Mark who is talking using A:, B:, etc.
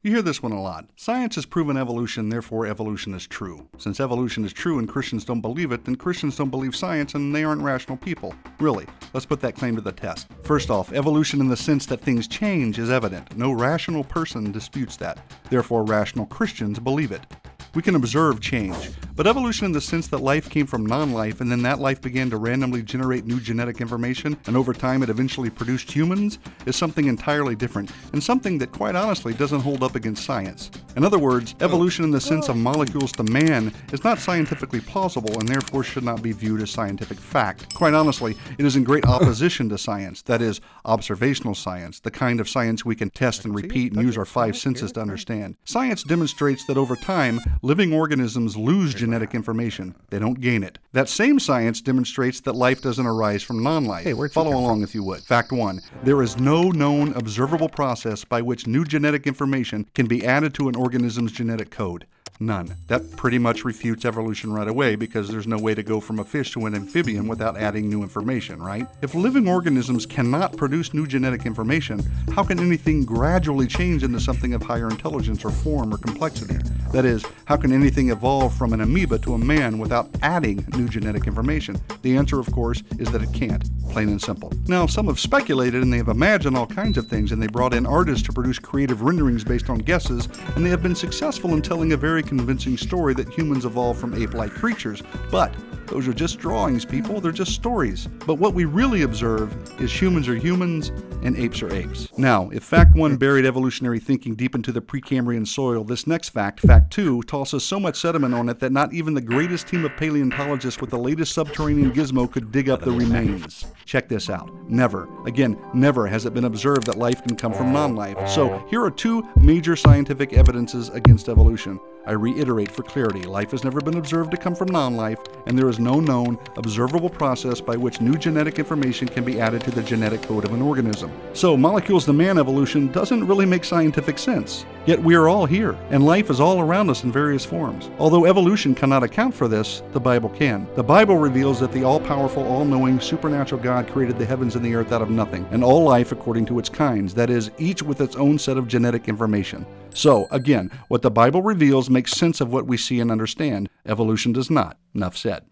A: You hear this one a lot. Science has proven evolution, therefore evolution is true. Since evolution is true and Christians don't believe it, then Christians don't believe science and they aren't rational people. Really, let's put that claim to the test. First off, evolution in the sense that things change is evident. No rational person disputes that. Therefore, rational Christians believe it. We can observe change, but evolution in the sense that life came from non-life and then that life began to randomly generate new genetic information and over time it eventually produced humans is something entirely different and something that quite honestly doesn't hold up against science. In other words, evolution in the sense of molecules to man is not scientifically plausible and therefore should not be viewed as scientific fact. Quite honestly, it is in great opposition to science, that is, observational science, the kind of science we can test and repeat and use our five senses to understand. Science demonstrates that over time, living organisms lose genetic information. They don't gain it. That same science demonstrates that life doesn't arise from non-life. Follow along if you would. Fact 1. There is no known observable process by which new genetic information can be added to an organism's genetic code. None. That pretty much refutes evolution right away because there's no way to go from a fish to an amphibian without adding new information, right? If living organisms cannot produce new genetic information, how can anything gradually change into something of higher intelligence or form or complexity? That is, how can anything evolve from an amoeba to a man without adding new genetic information? The answer, of course, is that it can't. Plain and simple. Now, some have speculated and they have imagined all kinds of things and they brought in artists to produce creative renderings based on guesses, and they have been successful in telling a very convincing story that humans evolved from ape-like creatures. But those are just drawings, people. They're just stories. But what we really observe is humans are humans and apes are apes. Now, if fact 1 buried evolutionary thinking deep into the Precambrian soil, this next fact, fact 2, tosses so much sediment on it that not even the greatest team of paleontologists with the latest subterranean gizmo could dig up the remains. Check this out. Never, again, never has it been observed that life can come from non-life. So here are two major scientific evidences against evolution. I reiterate for clarity, life has never been observed to come from non-life, and there is no known, observable process by which new genetic information can be added to the genetic code of an organism. So molecules to man evolution doesn't really make scientific sense. Yet we are all here, and life is all around us in various forms. Although evolution cannot account for this, the Bible can. The Bible reveals that the all-powerful, all-knowing, supernatural God created the heavens and the earth out of nothing, and all life according to its kinds, that is, each with its own set of genetic information. So, again, what the Bible reveals makes sense of what we see and understand. Evolution does not. Enough said.